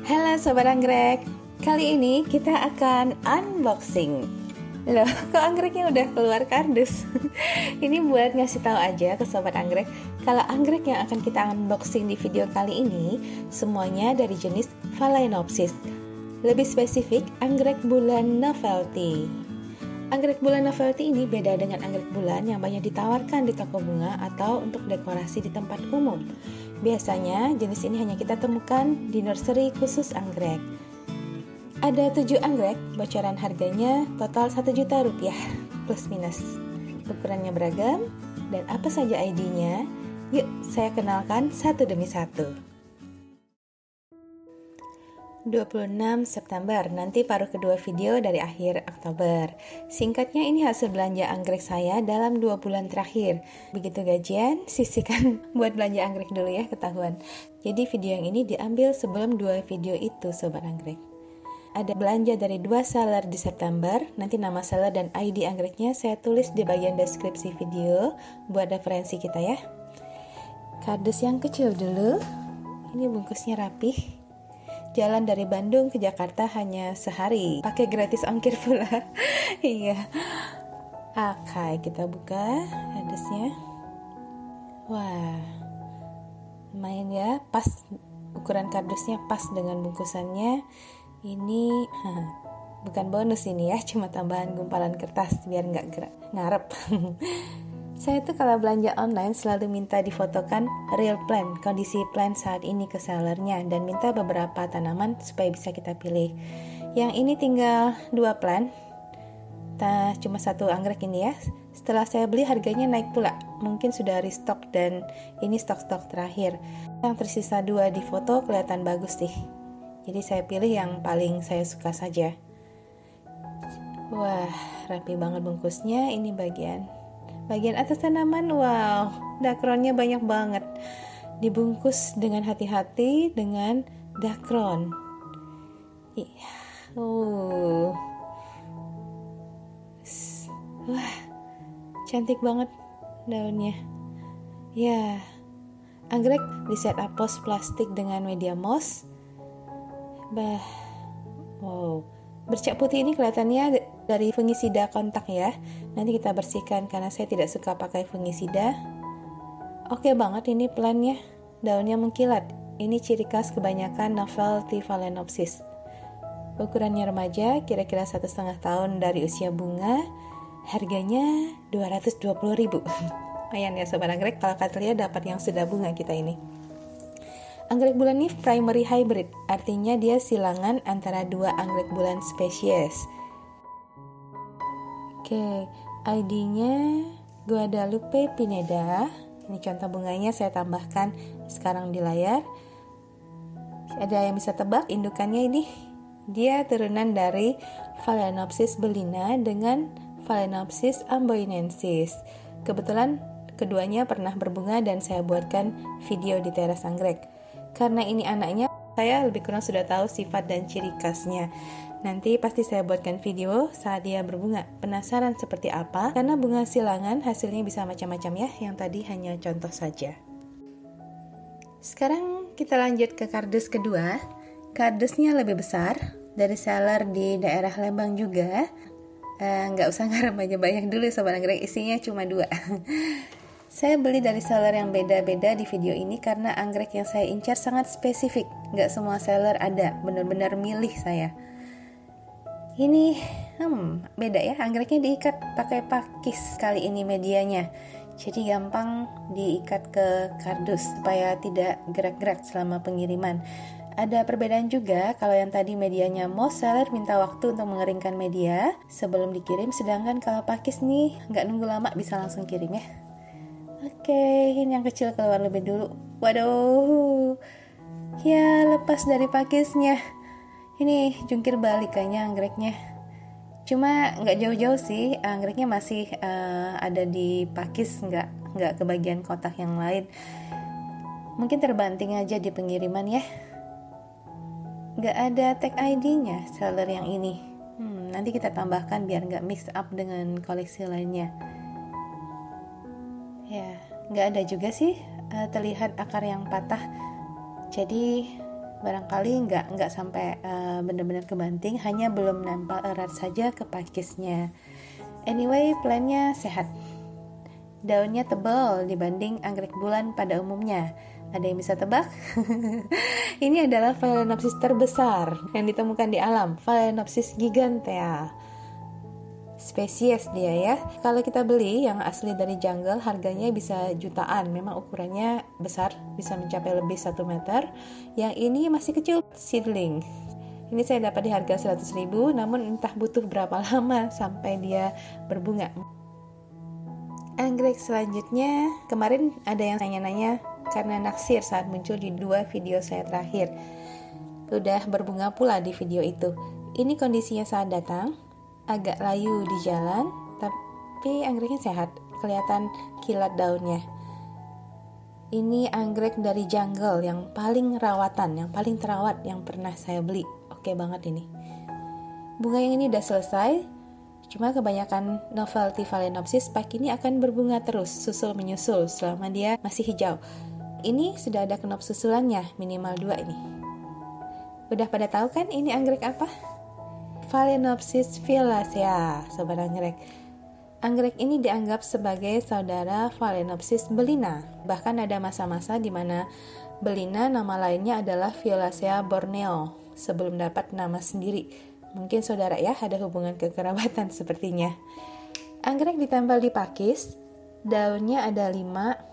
Halo Sobat Anggrek, kali ini kita akan unboxing. Loh, kok anggreknya udah keluar kardus? Ini buat ngasih tahu aja ke Sobat Anggrek, kalau anggrek yang akan kita unboxing di video kali ini semuanya dari jenis Phalaenopsis. Lebih spesifik, anggrek bulan novelty. Anggrek bulan novelty ini beda dengan anggrek bulan yang banyak ditawarkan di toko bunga atau untuk dekorasi di tempat umum. Biasanya jenis ini hanya kita temukan di nursery khusus anggrek. Ada 7 anggrek, bocoran harganya total 1 juta rupiah plus minus. Ukurannya beragam dan apa saja ID-nya? Yuk saya kenalkan satu demi satu. 26 September, nanti paruh kedua video dari akhir Oktober. Singkatnya ini hasil belanja anggrek saya dalam 2 bulan terakhir. Begitu gajian, sisihkan buat belanja anggrek dulu ya, ketahuan. Jadi video yang ini diambil sebelum 2 video itu Sobat Anggrek. Ada belanja dari 2 seller di September, nanti nama seller dan ID anggreknya saya tulis di bagian deskripsi video buat referensi kita ya. Kardus yang kecil dulu, ini bungkusnya rapih. Jalan dari Bandung ke Jakarta hanya sehari, pakai gratis ongkir pula. Iya. Oke, kita buka kardusnya. Wah, lumayan ya, pas ukuran kardusnya pas dengan bungkusannya. Ini bukan bonus ini ya, cuma tambahan gumpalan kertas biar nggak ngarep. Saya tuh kalau belanja online selalu minta difotokan real plant, kondisi plant saat ini ke sellernya, dan minta beberapa tanaman supaya bisa kita pilih. Yang ini tinggal 2 plant, cuma 1 anggrek ini ya. Setelah saya beli harganya naik pula, mungkin sudah restock dan ini stok-stok terakhir. Yang tersisa 2 di foto kelihatan bagus sih. Jadi saya pilih yang paling saya suka saja. Wah, rapi banget bungkusnya. Ini bagian atas tanaman, wow, dakronnya banyak banget. Dibungkus dengan hati-hati dengan dakron. Iya, wah, cantik banget daunnya. Ya, anggrek di setup pos plastik dengan media moss. Wow, bercak putih ini kelihatannya dari fungisida kontak ya. Nanti kita bersihkan karena saya tidak suka pakai fungisida. Oke banget ini plannya, daunnya mengkilat. Ini ciri khas kebanyakan novelty Phalaenopsis. Ukurannya remaja, kira-kira 1,5 tahun dari usia bunga. Harganya 220.000. Lumayan ya Sobat Anggrek, kalau kalian dapat yang sudah bunga kita ini. Anggrek bulan ini primary hybrid, artinya dia silangan antara 2 anggrek bulan spesies. Oke, ID-nya Guadalupe Pineda. Ini contoh bunganya saya tambahkan sekarang di layar. Ada yang bisa tebak indukannya ini? Dia turunan dari Phalaenopsis belina dengan Phalaenopsis amboinensis. Kebetulan keduanya pernah berbunga dan saya buatkan video di teras anggrek. Karena ini anaknya, saya lebih kurang sudah tahu sifat dan ciri khasnya. Nanti pasti saya buatkan video saat dia berbunga. Penasaran seperti apa? Karena bunga silangan hasilnya bisa macam-macam ya. Yang tadi hanya contoh saja. Sekarang kita lanjut ke kardus kedua. Kardusnya lebih besar, dari seller di daerah Lembang juga. Nggak usah ngarep banyak dulu Sobat Anggrek, isinya cuma 2. Saya beli dari seller yang beda-beda di video ini karena anggrek yang saya incar sangat spesifik. Nggak semua seller ada, benar-benar milih saya. Ini beda ya, anggreknya diikat pakai pakis kali ini medianya. Jadi gampang diikat ke kardus supaya tidak gerak-gerak selama pengiriman. Ada perbedaan juga, kalau yang tadi medianya moss, seller minta waktu untuk mengeringkan media sebelum dikirim, sedangkan kalau pakis nih nggak nunggu lama, bisa langsung kirim ya. Oke, ini yang kecil keluar lebih dulu. Waduh, ya lepas dari pakisnya. Ini jungkir balik kayaknya anggreknya. Cuma nggak jauh-jauh sih, anggreknya masih ada di pakis, nggak ke bagian kotak yang lain. Mungkin terbanting aja di pengiriman ya. Nggak ada tag ID-nya seller yang ini. Nanti kita tambahkan biar nggak mix up dengan koleksi lainnya. Ya, nggak ada juga sih terlihat akar yang patah. Jadi barangkali nggak sampai benar-benar kebanting, hanya belum nempel erat saja ke pakisnya. Anyway, plantnya sehat. Daunnya tebal dibanding anggrek bulan pada umumnya. Ada yang bisa tebak? Ini adalah Phalaenopsis terbesar yang ditemukan di alam, Phalaenopsis gigantea. Spesies dia ya. Kalau kita beli yang asli dari jungle, harganya bisa jutaan. Memang ukurannya besar, bisa mencapai lebih 1 meter. Yang ini masih kecil, seedling. Ini saya dapat di harga 100.000, namun entah butuh berapa lama sampai dia berbunga. Anggrek selanjutnya, kemarin ada yang nanya-nanya karena naksir saat muncul di 2 video saya terakhir. Udah berbunga pula di video itu. Ini kondisinya saat datang, agak layu di jalan, tapi anggreknya sehat, kelihatan kilat daunnya. Ini anggrek dari jungle yang paling rawatan, yang paling terawat yang pernah saya beli. Oke banget ini. Bunga yang ini udah selesai, cuma kebanyakan novelty Phalaenopsis pagi ini akan berbunga terus, susul menyusul selama dia masih hijau. Ini sudah ada kenop susulannya, minimal 2 ini. Udah pada tahu kan ini anggrek apa? Phalaenopsis violacea, sobat anggrek. Anggrek ini dianggap sebagai saudara Phalaenopsis belina. Bahkan ada masa-masa di mana belina nama lainnya adalah Violacea borneo sebelum dapat nama sendiri. Mungkin saudara ya, ada hubungan kekerabatan sepertinya. Anggrek ditempel di pakis, daunnya ada 5.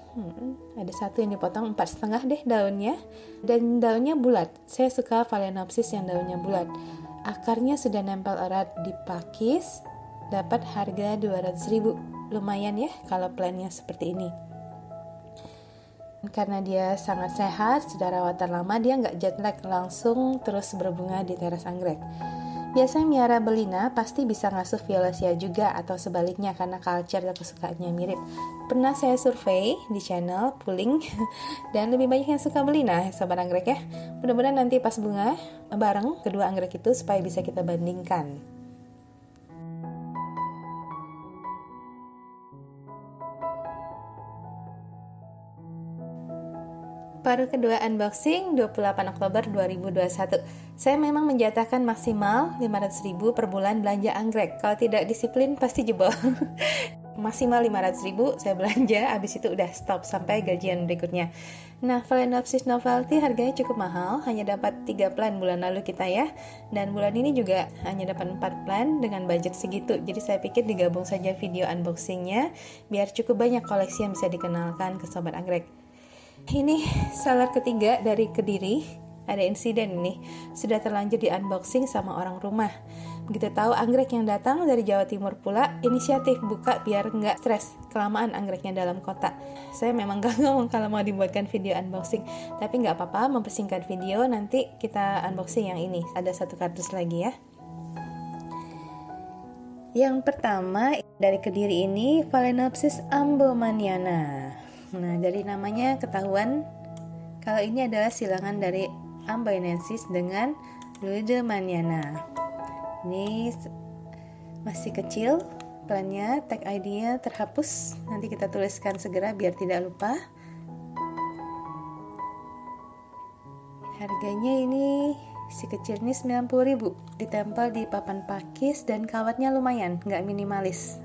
Ada 1 yang dipotong 4,5 deh daunnya, dan daunnya bulat. Saya suka Phalaenopsis yang daunnya bulat. Akarnya sudah nempel erat di pakis, dapat harga 200.000. Lumayan ya kalau plantnya seperti ini. Karena dia sangat sehat, sudah rawatan lama, dia nggak jet lag, langsung terus berbunga di teras anggrek. Biasanya miara belina pasti bisa ngasuh Violacea juga, atau sebaliknya karena culture dan kesukaannya mirip. Pernah saya survei di channel Pooling dan lebih banyak yang suka belina, sobat anggrek ya. Mudah-mudahan nanti pas bunga bareng kedua anggrek itu supaya bisa kita bandingkan. Paruh kedua unboxing 28 Oktober 2021. Saya memang menjatahkan maksimal 500.000 per bulan belanja anggrek. Kalau tidak disiplin pasti jebol. Maksimal 500.000 saya belanja, habis itu udah stop sampai gajian berikutnya. Nah, Phalaenopsis novelty harganya cukup mahal, hanya dapat 3 plan bulan lalu kita ya. Dan bulan ini juga hanya dapat 4 plan dengan budget segitu. Jadi saya pikir digabung saja video unboxingnya biar cukup banyak koleksi yang bisa dikenalkan ke sobat anggrek. Ini seller ketiga dari Kediri. Ada insiden ini, sudah terlanjur di unboxing sama orang rumah. Begitu tahu anggrek yang datang dari Jawa Timur pula, inisiatif buka biar nggak stres kelamaan anggreknya dalam kota. Saya memang gak ngomong kalau mau dibuatkan video unboxing, tapi nggak apa-apa, mempersingkat video, nanti kita unboxing yang ini. Ada 1 kardus lagi ya. Yang pertama dari Kediri ini Phalaenopsis ambomaniana. Nah, dari namanya ketahuan kalau ini adalah silangan dari Amboinensis dengan Ludemaniana. Ini masih kecil, plannya, tag ID-nya terhapus. Nanti kita tuliskan segera biar tidak lupa. Harganya ini si kecil ini 90.000, ditempel di papan pakis dan kawatnya lumayan, nggak minimalis.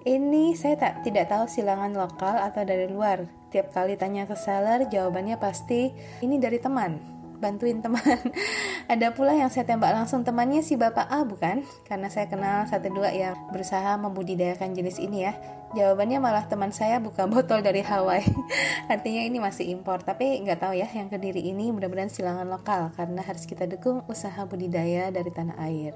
Ini saya tidak tahu silangan lokal atau dari luar. Tiap kali tanya ke seller, jawabannya pasti ini dari teman, bantuin teman. Ada pula yang saya tembak langsung, temannya si Bapak A bukan? Karena saya kenal 1-2 yang berusaha membudidayakan jenis ini ya. Jawabannya malah teman saya buka botol dari Hawaii. Artinya ini masih impor, tapi nggak tahu ya yang Kediri ini, mudah-mudahan silangan lokal karena harus kita dukung usaha budidaya dari tanah air.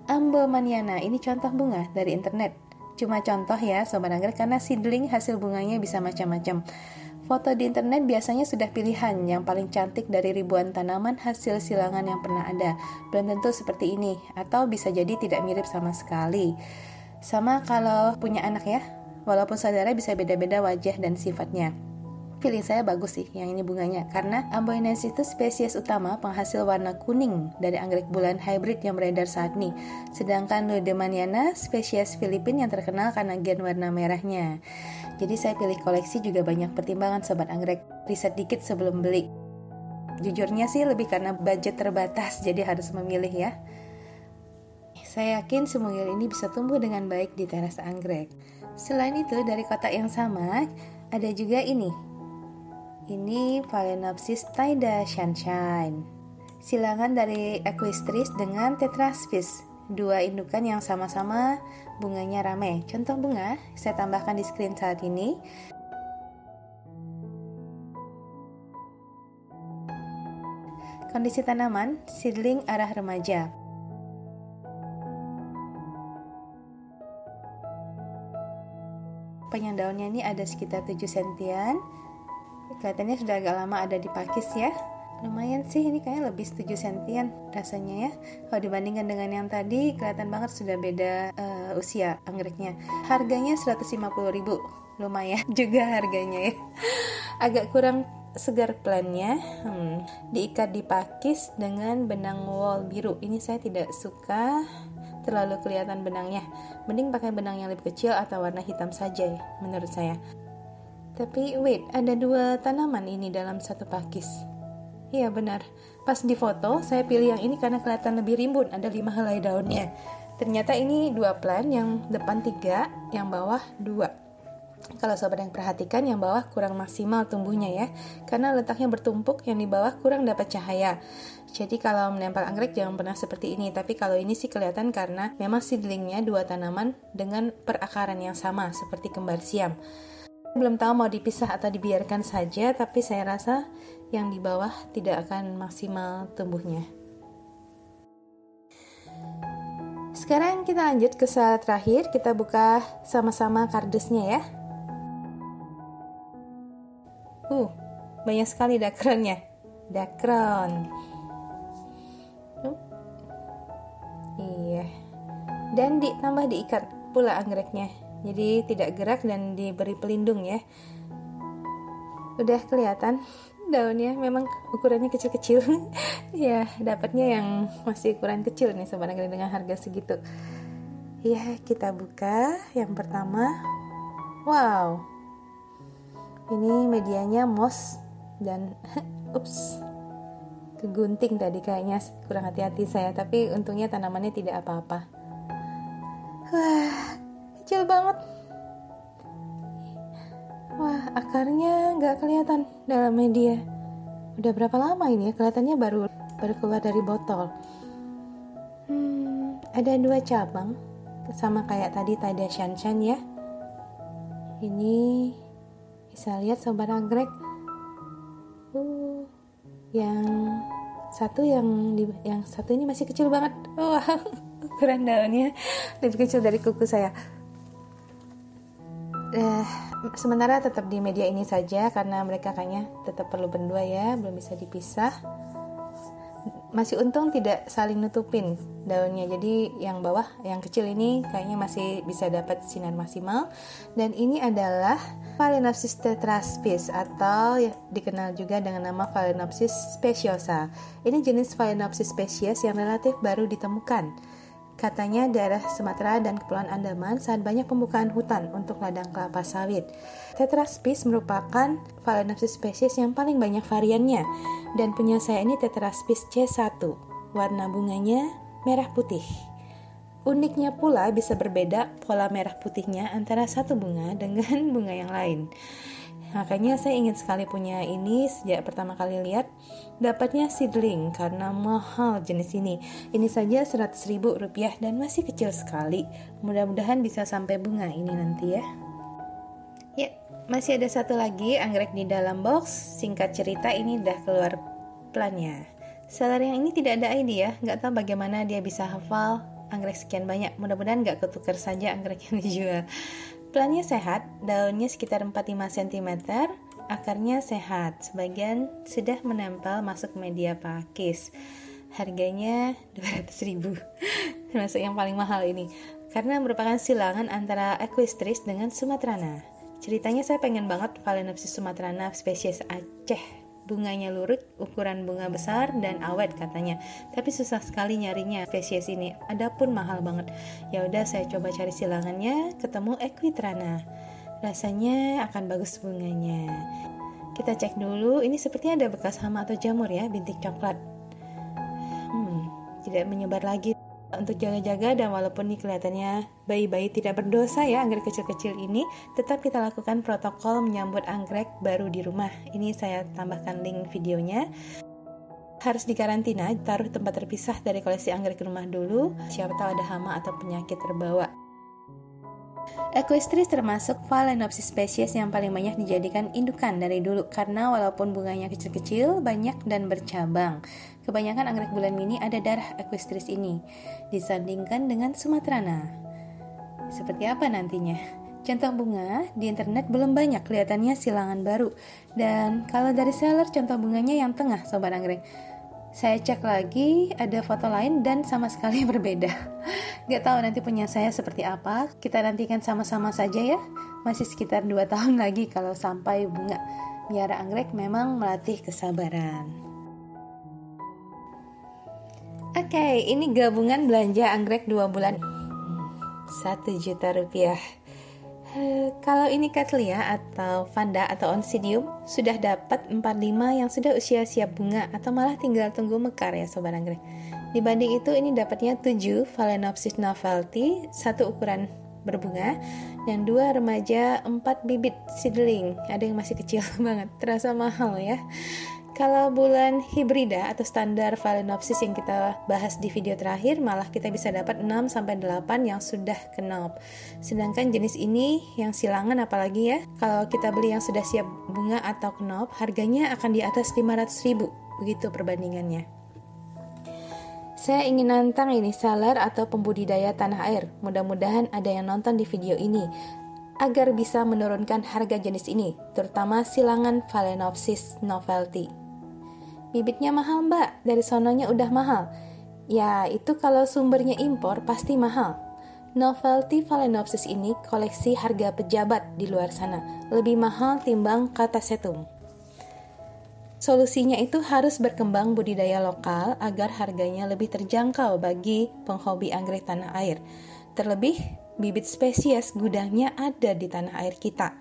Ambomaniana, ini contoh bunga dari internet. Cuma contoh ya sobat anggrek, karena seedling hasil bunganya bisa macam-macam. Foto di internet biasanya sudah pilihan yang paling cantik dari ribuan tanaman hasil silangan yang pernah ada. Belum tentu seperti ini, atau bisa jadi tidak mirip sama sekali. Sama kalau punya anak ya, walaupun saudara bisa beda-beda wajah dan sifatnya. Feeling saya bagus sih yang ini bunganya, karena Amboinensis itu spesies utama penghasil warna kuning dari anggrek bulan hybrid yang beredar saat ini. Sedangkan Ludemaniana spesies Filipina yang terkenal karena gen warna merahnya. Jadi saya pilih koleksi juga banyak pertimbangan sobat anggrek, riset dikit sebelum beli. Jujurnya sih lebih karena budget terbatas, jadi harus memilih ya. Saya yakin semungil ini bisa tumbuh dengan baik di teras anggrek. Selain itu, dari kotak yang sama, ada juga ini. Ini Phalaenopsis Taida Sunshine. Silangan dari Equistris dengan Tetraspis. Dua indukan yang sama-sama bunganya rame. Contoh bunga, saya tambahkan di screen saat ini. Kondisi tanaman, seedling arah remaja. Panjang daunnya ini ada sekitar 7 sentian. Kelihatannya sudah agak lama ada di pakis ya. Lumayan sih, ini kayaknya lebih 7 sentian rasanya ya. Kalau dibandingkan dengan yang tadi, kelihatan banget sudah beda usia anggreknya. Harganya 150.000, lumayan juga harganya ya. Agak kurang segar plannya. Diikat di pakis dengan benang wol biru. Ini saya tidak suka terlalu kelihatan benangnya. Mending pakai benang yang lebih kecil atau warna hitam saja ya, menurut saya. Tapi wait, ada 2 tanaman ini dalam satu pakis. Iya benar, pas di foto saya pilih yang ini karena kelihatan lebih rimbun, ada 5 helai daunnya. Ternyata ini 2 plant, yang depan 3, yang bawah 2. Kalau sobat yang perhatikan, yang bawah kurang maksimal tumbuhnya ya, karena letaknya bertumpuk, yang di bawah kurang dapat cahaya. Jadi kalau menempel anggrek jangan pernah seperti ini. Tapi kalau ini sih kelihatan karena memang seedlingnya 2 tanaman dengan perakaran yang sama seperti kembar siam. Belum tahu mau dipisah atau dibiarkan saja, tapi saya rasa yang di bawah tidak akan maksimal tumbuhnya. Sekarang kita lanjut ke slide terakhir, kita buka sama-sama kardusnya ya. Banyak sekali dakronnya. Dakron. Iya. Dan ditambah diikat pula anggreknya. Jadi tidak gerak dan diberi pelindung ya. Udah kelihatan daunnya, memang ukurannya kecil-kecil. Ya, dapatnya yang masih ukuran kecil nih sobat anggrek dengan harga segitu. Ya, kita buka yang pertama. Wow. Ini medianya moss dan kegunting tadi, kayaknya kurang hati-hati saya, tapi untungnya tanamannya tidak apa-apa. Wah, kecil banget. Wah, akarnya nggak kelihatan dalam media. Udah berapa lama ini ya? Kelihatannya baru keluar dari botol. Ada 2 cabang, sama kayak tadi Taida Sunshine ya. Ini bisa lihat sobat anggrek. Yang satu ini masih kecil banget. Wah, ukuran daunnya lebih kecil dari kuku saya. Sementara tetap di media ini saja karena mereka kayaknya tetap perlu berdua ya, belum bisa dipisah. Masih untung tidak saling nutupin daunnya, jadi yang bawah, yang kecil ini kayaknya masih bisa dapat sinar maksimal. Dan ini adalah Phalaenopsis tetraspis atau dikenal juga dengan nama Phalaenopsis speciosa. Ini jenis Phalaenopsis spesies yang relatif baru ditemukan. Katanya daerah Sumatera dan Kepulauan Andaman saat banyak pembukaan hutan untuk ladang kelapa sawit. Tetraspis merupakan Phalaenopsis spesies yang paling banyak variannya, dan punya saya ini Tetraspis C1. Warna bunganya merah putih. Uniknya pula bisa berbeda pola merah putihnya antara satu bunga dengan bunga yang lain. Makanya saya ingin sekali punya ini sejak pertama kali lihat. Dapatnya seedling karena mahal jenis ini. Ini saja Rp100.000 dan masih kecil sekali. Mudah-mudahan bisa sampai bunga ini nanti ya. Ya, masih ada satu lagi anggrek di dalam box. Singkat cerita ini udah keluar plannya. Seller yang ini tidak ada ID ya. Nggak tahu bagaimana dia bisa hafal anggrek sekian banyak. Mudah-mudahan nggak ketukar saja anggrek yang dijual. Plannya sehat, daunnya sekitar 4-5 cm, akarnya sehat, sebagian sudah menempel masuk media pakis. Harganya 200.000, termasuk yang paling mahal ini, karena merupakan silangan antara Equistris dengan Sumatrana. Ceritanya saya pengen banget Phalaenopsis Sumatrana spesies Aceh. Bunganya lurik, ukuran bunga besar dan awet katanya. Tapi susah sekali nyarinya spesies ini. Adapun mahal banget. Ya udah saya coba cari silangannya, ketemu Equitrana. Rasanya akan bagus bunganya. Kita cek dulu, ini sepertinya ada bekas hama atau jamur ya, bintik coklat. Tidak menyebar lagi. Untuk jaga-jaga, dan walaupun ini kelihatannya bayi-bayi tidak berdosa ya, anggrek kecil-kecil ini, tetap kita lakukan protokol menyambut anggrek baru di rumah. Ini saya tambahkan link videonya. Harus dikarantina, taruh tempat terpisah dari koleksi anggrek rumah dulu. Siapa tahu ada hama atau penyakit terbawa. Equistris termasuk Phalaenopsis spesies yang paling banyak dijadikan indukan dari dulu, karena walaupun bunganya kecil-kecil, banyak dan bercabang. Kebanyakan anggrek bulan mini ada darah Equistris ini, disandingkan dengan Sumatrana. Seperti apa nantinya? Contoh bunga di internet belum banyak, kelihatannya silangan baru. Dan kalau dari seller, contoh bunganya yang tengah, sobat anggrek. Saya cek lagi, ada foto lain dan sama sekali berbeda. Gak tahu nanti punya saya seperti apa. Kita nantikan sama-sama saja ya. Masih sekitar 2 tahun lagi kalau sampai bunga. Miara anggrek memang melatih kesabaran. Oke, ini gabungan belanja anggrek 2 bulan. 1 juta rupiah. Kalau ini Cattleya atau Vanda atau Oncidium, sudah dapat 45 yang sudah usia siap bunga atau malah tinggal tunggu mekar ya sobat anggrek. Dibanding itu, ini dapatnya 7 Phalaenopsis novelty, 1 ukuran berbunga, dan 2 remaja, 4 bibit seedling. Ada yang masih kecil banget, terasa mahal ya. Kalau bulan hibrida atau standar Phalaenopsis yang kita bahas di video terakhir, malah kita bisa dapat 6-8 yang sudah knop. Sedangkan jenis ini yang silangan apalagi ya, kalau kita beli yang sudah siap bunga atau knop, harganya akan di atas 500.000, begitu perbandingannya. Saya ingin nantang ini seller atau pembudidaya tanah air, mudah-mudahan ada yang nonton di video ini, agar bisa menurunkan harga jenis ini, terutama silangan Phalaenopsis novelty. Bibitnya mahal mbak, dari sononya udah mahal. Ya, itu kalau sumbernya impor pasti mahal. Novelty Phalaenopsis ini koleksi harga pejabat di luar sana, lebih mahal timbang Catasetum. Solusinya itu harus berkembang budidaya lokal agar harganya lebih terjangkau bagi penghobi anggrek tanah air. Terlebih, bibit spesies gudangnya ada di tanah air kita.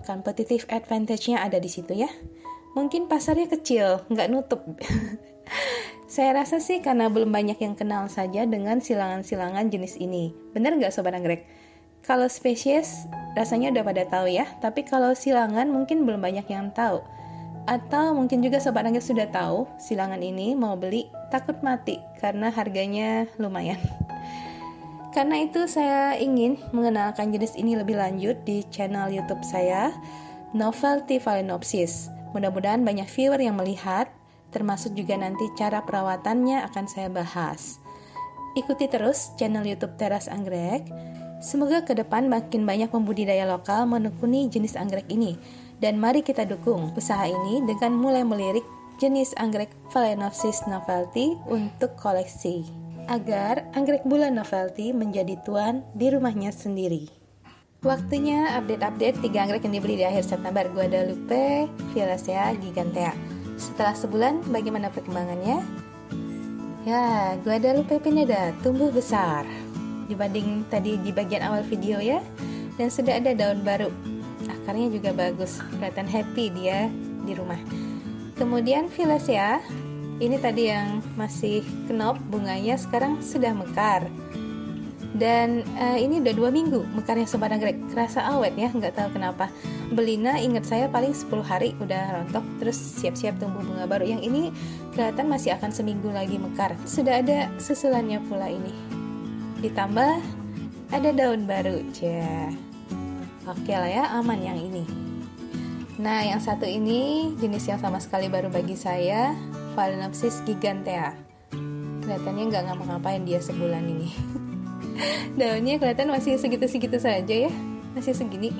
Competitive advantage-nya ada di situ ya. Mungkin pasarnya kecil, nggak nutup. Saya rasa sih karena belum banyak yang kenal saja dengan silangan-silangan jenis ini. Bener nggak sobat anggrek? Kalau spesies rasanya udah pada tahu ya, tapi kalau silangan mungkin belum banyak yang tahu. Atau mungkin juga sobat anggrek sudah tahu silangan ini, mau beli takut mati karena harganya lumayan. Karena itu saya ingin mengenalkan jenis ini lebih lanjut di channel YouTube saya, Novelty Phalaenopsis. Mudah-mudahan banyak viewer yang melihat, termasuk juga nanti cara perawatannya akan saya bahas. Ikuti terus channel YouTube Teras Anggrek. Semoga ke depan makin banyak pembudidaya lokal menekuni jenis anggrek ini. Dan mari kita dukung usaha ini dengan mulai melirik jenis anggrek Phalaenopsis novelty untuk koleksi, agar anggrek bulan novelty menjadi tuan di rumahnya sendiri. Waktunya update-update 3 anggrek yang dibeli di akhir September, Guadalupe, Violacea, Gigantea. Setelah sebulan, bagaimana perkembangannya? Ya, Guadalupe Pineda tumbuh besar dibanding tadi di bagian awal video ya, dan sudah ada daun baru. Akarnya juga bagus, kelihatan happy dia di rumah. Kemudian Violacea, ini tadi yang masih knop bunganya sekarang sudah mekar. Dan ini udah 2 minggu mekarnya sobat anggrek, kerasa awet ya, nggak tahu kenapa. Belina ingat saya paling 10 hari udah rontok, terus siap-siap tumbuh bunga baru. Yang ini kelihatan masih akan seminggu lagi mekar. Sudah ada susulannya pula ini. Ditambah ada daun baru, oke lah ya, aman yang ini. Nah, yang satu ini jenis yang sama sekali baru bagi saya, Phalaenopsis Gigantea. Kelihatannya nggak ngapa-ngapain dia sebulan ini. Daunnya kelihatan masih segitu-segitu saja ya, masih segini.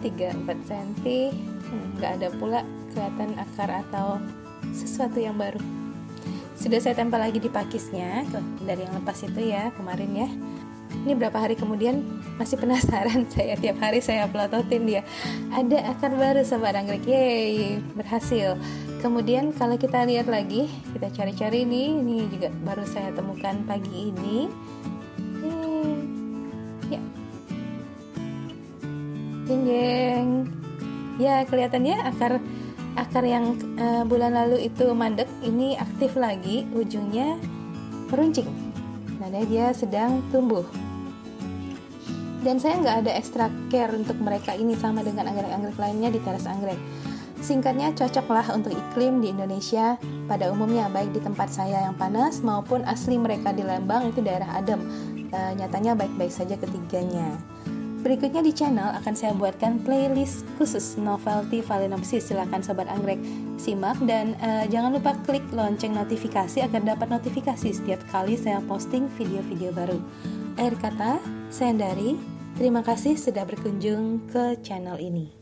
3-4 cm, nggak ada pula kelihatan akar atau sesuatu yang baru. Sudah saya tempel lagi di pakisnya dari yang lepas itu ya kemarin ya. Ini berapa hari kemudian masih penasaran saya, tiap hari saya pelototin dia. Ada akar baru sobat anggrek, yeay, berhasil. Kemudian kalau kita lihat lagi, kita cari-cari nih, ini juga baru saya temukan pagi ini. Ya, jeng-jeng. Ya, kelihatannya akar yang bulan lalu itu mandek ini aktif lagi, ujungnya meruncing. Nah, dia sedang tumbuh. Dan saya nggak ada extra care untuk mereka ini, sama dengan anggrek-anggrek lainnya di teras anggrek. Singkatnya, cocoklah untuk iklim di Indonesia pada umumnya, baik di tempat saya yang panas maupun asli mereka di Lembang itu daerah adem. Nyatanya baik-baik saja ketiganya. Berikutnya di channel akan saya buatkan playlist khusus novelty Phalaenopsis. Silakan Sobat Anggrek simak dan jangan lupa klik lonceng notifikasi agar dapat notifikasi setiap kali saya posting video-video baru. Akhir kata, saya Andari. Terima kasih sudah berkunjung ke channel ini.